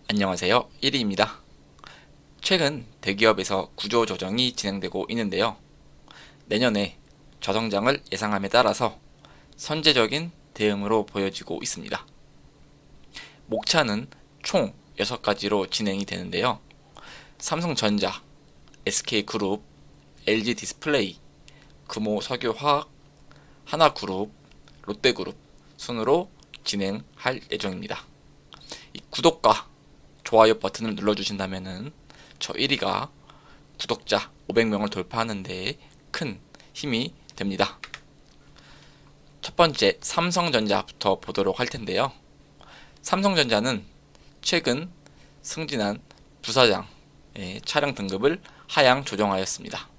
안녕하세요. 1위입니다. 최근 대기업에서 구조조정이 진행되고 있는데요. 내년에 저성장을 예상함에 따라서 선제적인 대응으로 보여지고 있습니다. 목차는 총 6가지로 진행이 되는데요. 삼성전자, SK그룹, LG디스플레이, 금호석유화학, 하나그룹, 롯데그룹 순으로 진행할 예정입니다. 구독과 좋아요 버튼을 눌러주신다면 저 1위가 구독자 500명을 돌파하는 데 큰 힘이 됩니다. 첫 번째 삼성전자부터 보도록 할 텐데요. 삼성전자는 최근 승진한 부사장의 차량 등급을 하향 조정하였습니다.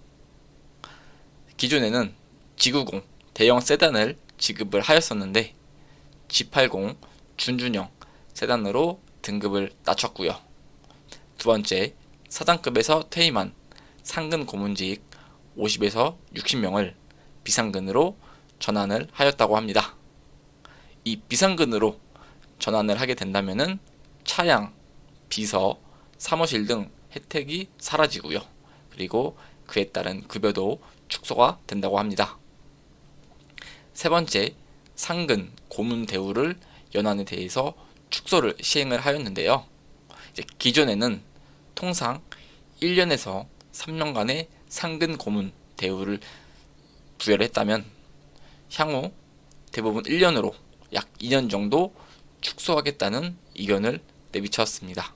기존에는 G90 대형 세단을 지급을 하였었는데 G80 준준형 세단으로 등급을 낮췄고요. 두 번째, 사장급에서 퇴임한 상근 고문직 50에서 60명을 비상근으로 전환을 하였다고 합니다. 이 비상근으로 전환을 하게 된다면은 차량, 비서, 사무실 등 혜택이 사라지고요. 그리고 그에 따른 급여도 축소가 된다고 합니다. 세 번째, 상근, 고문 대우를 연한에 대해서 축소를 시행을 하였는데요. 기존에는 통상 1년에서 3년간의 상근 고문 대우를 부여를 했다면 향후 대부분 1년으로 약 2년 정도 축소하겠다는 의견을 내비쳤습니다.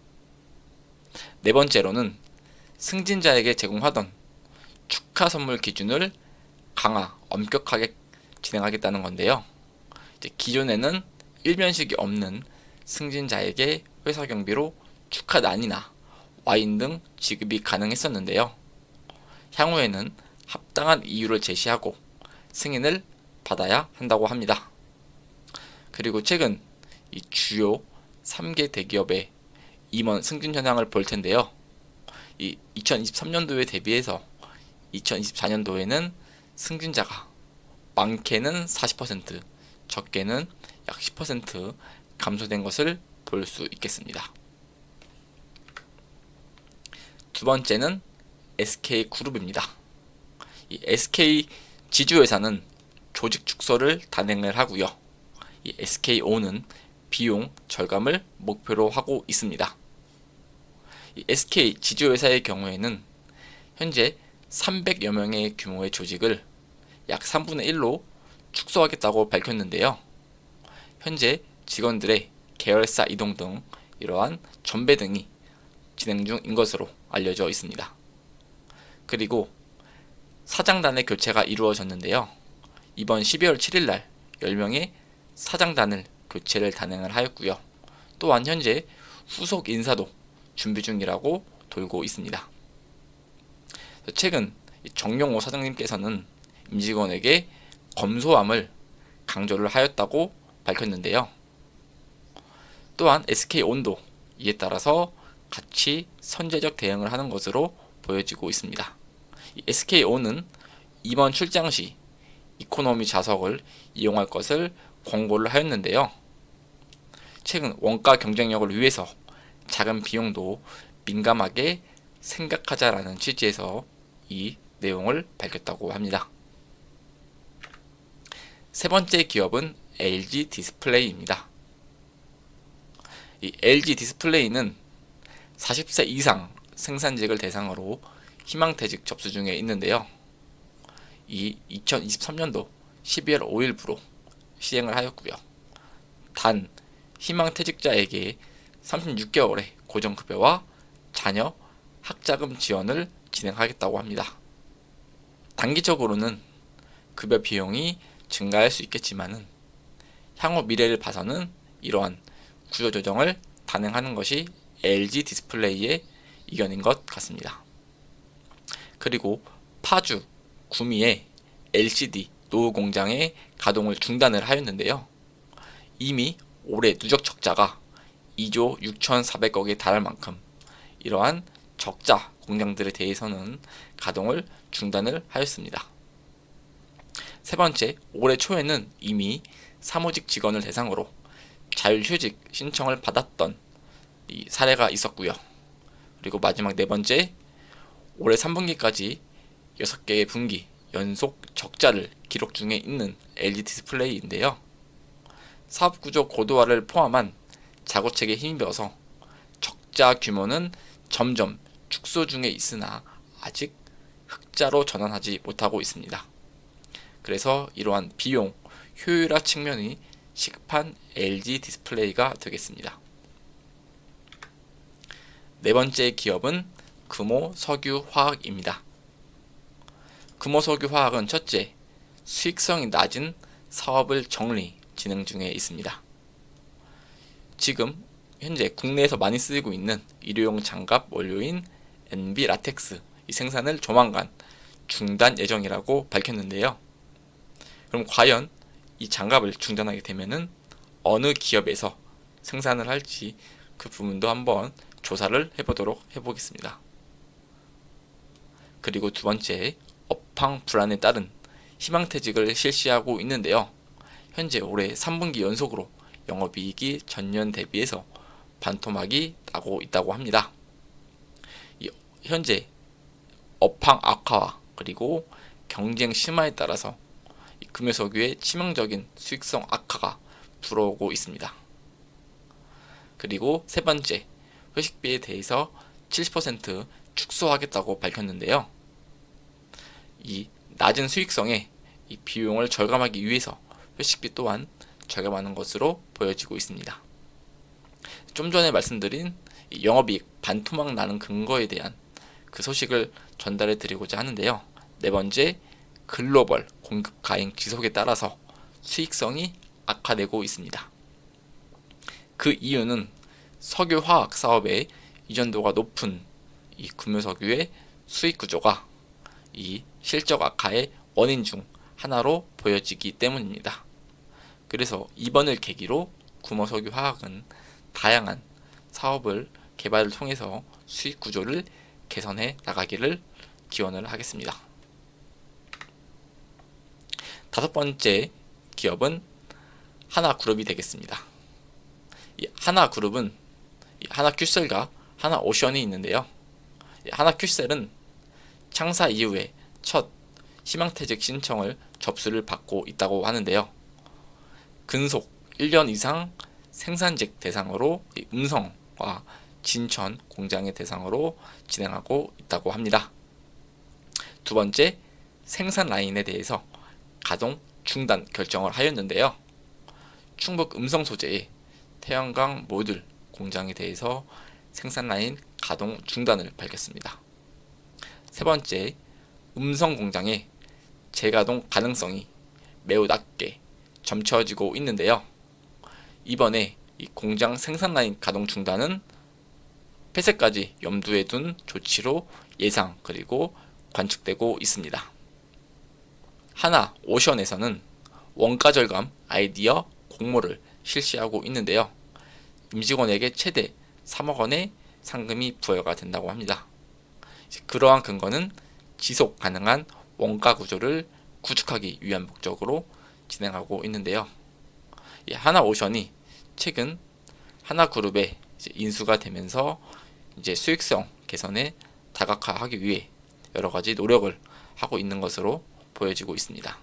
네 번째로는 승진자에게 제공하던 축하 선물 기준을 엄격하게 진행하겠다는 건데요. 기존에는 일면식이 없는 승진자에게 회사 경비로 축하난이나 와인 등 지급이 가능했었는데요. 향후에는 합당한 이유를 제시하고 승인을 받아야 한다고 합니다. 그리고 최근 이 주요 3개 대기업의 임원 승진 현황을 볼 텐데요. 이 2023년도에 대비해서 2024년도에는 승진자가 많게는 40%, 적게는 약 10% 감소된 것을 볼 수 있겠습니다. 두 번째는 SK그룹입니다. 이 SK 지주회사는 조직 축소를 단행을 하고요. 이 SK온은 비용 절감을 목표로 하고 있습니다. 이 SK 지주회사의 경우에는 현재 300여 명의 규모의 조직을 약 3분의 1로 축소하겠다고 밝혔는데요. 현재 직원들의 계열사 이동 등 이러한 전배 등이 진행 중인 것으로 알려져 있습니다. 그리고 사장단의 교체가 이루어졌는데요. 이번 12월 7일날 10명의 사장단을 교체를 단행을 하였고요. 또한 현재 후속 인사도 준비 중이라고 돌고 있습니다. 최근 정용호 사장님께서는 임직원에게 검소함을 강조를 하였다고 밝혔는데요. 또한 SK온도 이에 따라서 같이 선제적 대응을 하는 것으로 보여지고 있습니다. SK온은 이번 출장 시 이코노미 좌석을 이용할 것을 권고를 하였는데요. 최근 원가 경쟁력을 위해서 작은 비용도 민감하게 생각하자라는 취지에서 이 내용을 밝혔다고 합니다. 세 번째 기업은 LG 디스플레이입니다. 이 LG 디스플레이는 40세 이상 생산직을 대상으로 희망퇴직 접수 중에 있는데요. 이 2023년도 12월 5일부로 시행을 하였고요. 단 희망퇴직자에게 36개월의 고정급여와 자녀 학자금 지원을 진행하겠다고 합니다. 단기적으로는 급여 비용이 증가할 수 있겠지만은 향후 미래를 봐서는 이러한 구조조정을 단행하는 것이 LG 디스플레이의 의견인 것 같습니다. 그리고 파주, 구미의 LCD 노후 공장의 가동을 중단을 하였는데요. 이미 올해 누적 적자가 2조 6,400억에 달할 만큼 이러한 적자 공장들에 대해서는 가동을 중단을 하였습니다. 세 번째, 올해 초에는 이미 사무직 직원을 대상으로 자율휴직 신청을 받았던 이 사례가 있었고요. 그리고 마지막 네 번째, 올해 3분기까지 6개의 분기 연속 적자를 기록 중에 있는 LG 디스플레이인데요. 사업구조 고도화를 포함한 자구책에 힘입어서 적자 규모는 점점 축소 중에 있으나 아직 흑자로 전환하지 못하고 있습니다. 그래서 이러한 비용, 효율화 측면이 시급한 LG 디스플레이가 되겠습니다. 네 번째 기업은 금호석유화학입니다. 금호석유화학은 첫째, 수익성이 낮은 사업을 정리, 진행 중에 있습니다. 지금 현재 국내에서 많이 쓰이고 있는 일회용 장갑 원료인 NB 라텍스 이 생산을 조만간 중단 예정이라고 밝혔는데요. 그럼 과연 이 장갑을 중단하게 되면은 어느 기업에서 생산을 할지 그 부분도 한번 조사를 해보겠습니다. 그리고 두 번째, 업황 불안에 따른 희망퇴직을 실시하고 있는데요. 현재 올해 3분기 연속으로 영업이익이 전년 대비해서 반토막이 나고 있다고 합니다. 현재 업황 악화와 그리고 경쟁 심화에 따라서 금호석유의 치명적인 수익성 악화가 불어오고 있습니다. 그리고 세 번째, 회식비에 대해서 70% 축소하겠다고 밝혔는데요. 이 낮은 수익성에 이 비용을 절감하기 위해서 회식비 또한 절감하는 것으로 보여지고 있습니다. 좀 전에 말씀드린 영업이익 반토막 나는 근거에 대한 그 소식을 전달해 드리고자 하는데요. 네 번째, 글로벌 공급 가행 지속에 따라서 수익성이 악화되고 있습니다. 그 이유는 석유화학 사업의 이전도가 높은 이 금호석유의 수익 구조가 이 실적 악화의 원인 중 하나로 보여지기 때문입니다. 그래서 이번을 계기로 금호석유화학은 다양한 사업을 개발을 통해서 수익 구조를 개선해 나가기를 기원을 하겠습니다. 다섯 번째 기업은 하나그룹이 되겠습니다. 이 하나그룹은 하나큐셀과 하나오션이 있는데요. 하나큐셀은 창사 이후에 첫 희망퇴직 신청을 접수를 받고 있다고 하는데요. 근속 1년 이상 생산직 대상으로 음성과 진천 공장의 대상으로 진행하고 있다고 합니다. 두 번째, 생산 라인에 대해서 가동 중단 결정을 하였는데요. 충북 음성 소재의 태양광 모듈 공장에 대해서 생산 라인 가동 중단을 밝혔습니다. 세 번째, 음성 공장의 재가동 가능성이 매우 낮게 점쳐지고 있는데요. 이번에 이 공장 생산 라인 가동 중단은 폐쇄까지 염두에 둔 조치로 예상 그리고 관측되고 있습니다. 하나오션에서는 원가 절감 아이디어 공모를 실시하고 있는데요. 임직원에게 최대 3억 원의 상금이 부여가 된다고 합니다. 그러한 근거는 지속 가능한 원가 구조를 구축하기 위한 목적으로 진행하고 있는데요. 하나오션이 최근 하나그룹에 인수가 되면서 이제 수익성 개선에 다각화하기 위해 여러 가지 노력을 하고 있는 것으로 보여지고 있습니다.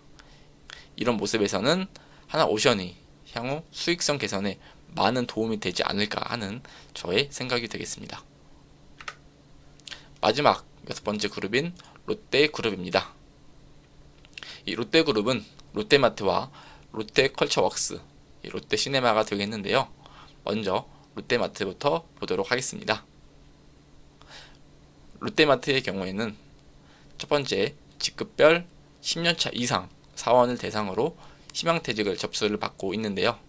이런 모습에서는 하나오션이 향후 수익성 개선에 많은 도움이 되지 않을까 하는 저의 생각이 되겠습니다. 마지막 여섯 번째 그룹인 롯데그룹입니다. 이 롯데그룹은 롯데마트와 롯데컬처웍스, 롯데시네마가 되겠는데요. 먼저 롯데마트부터 보도록 하겠습니다. 롯데마트의 경우에는 첫 번째, 직급별 10년차 이상 사원을 대상으로 희망퇴직을 접수를 받고 있는데요.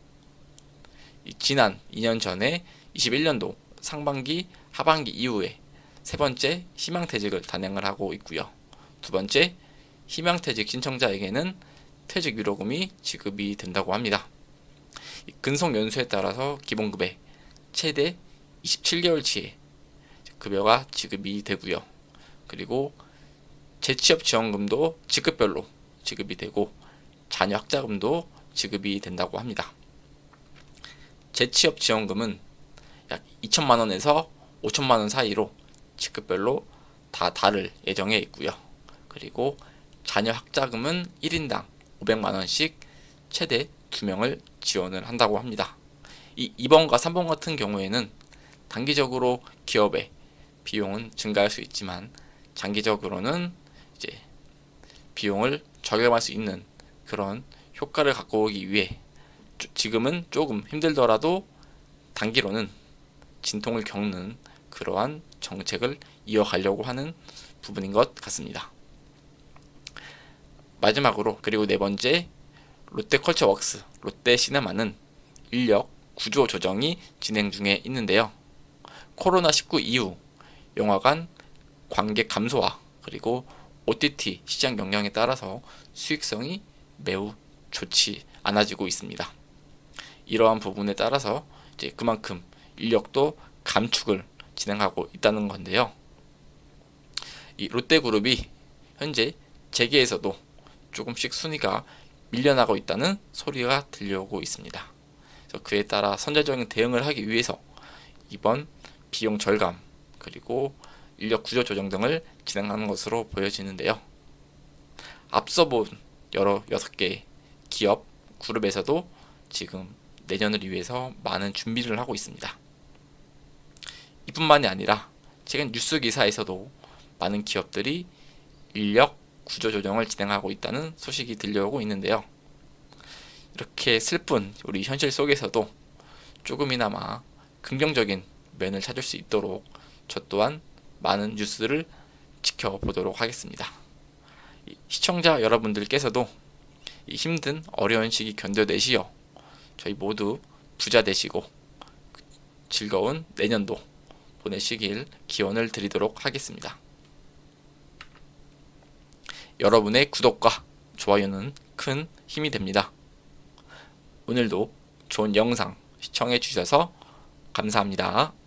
지난 2년 전에 21년도 상반기, 하반기 이후에 세 번째 희망퇴직을 단행을 하고 있고요. 두 번째, 희망퇴직 신청자에게는 퇴직위로금이 지급이 된다고 합니다. 근속 연수에 따라서 기본급의 최대 27개월치의 급여가 지급이 되고요. 그리고 재취업 지원금도 직급별로 지급이 되고 자녀 학자금도 지급이 된다고 합니다. 재취업 지원금은 약 2천만 원에서 5천만 원 사이로 직급별로 다 다를 예정에 있고요. 그리고 자녀 학자금은 1인당 500만 원씩 최대 2명을 지원을 한다고 합니다. 이 2번과 3번 같은 경우에는 단기적으로 기업의 비용은 증가할 수 있지만 장기적으로는 이제 비용을 절감할 수 있는 그런 효과를 갖고 오기 위해 지금은 조금 힘들더라도 단기로는 진통을 겪는 그러한 정책을 이어가려고 하는 부분인 것 같습니다. 마지막으로 그리고 네 번째, 롯데컬처웍스, 롯데시네마는 인력 구조 조정이 진행 중에 있는데요. 코로나19 이후 영화관 관객 감소와 그리고 OTT 시장 영향에 따라서 수익성이 매우 좋지 않아지고 있습니다. 이러한 부분에 따라서 이제 그만큼 인력도 감축을 진행하고 있다는 건데요. 이 롯데그룹이 현재 재계에서도 조금씩 순위가 밀려나고 있다는 소리가 들려오고 있습니다. 그래서 그에 따라 선제적인 대응을 하기 위해서 이번 비용 절감 그리고 인력 구조 조정 등을 진행하는 것으로 보여지는데요. 앞서 본 여러 6개 기업 그룹에서도 지금 내년을 위해서 많은 준비를 하고 있습니다. 이뿐만이 아니라 최근 뉴스 기사에서도 많은 기업들이 인력 구조 조정을 진행하고 있다는 소식이 들려오고 있는데요. 이렇게 슬픈 우리 현실 속에서도 조금이나마 긍정적인 면을 찾을 수 있도록 저 또한 많은 뉴스를 지켜보도록 하겠습니다. 시청자 여러분들께서도 이 힘든 어려운 시기 견뎌내시어 저희 모두 부자 되시고 즐거운 내년도 보내시길 기원을 드리도록 하겠습니다. 여러분의 구독과 좋아요는 큰 힘이 됩니다. 오늘도 좋은 영상 시청해 주셔서 감사합니다.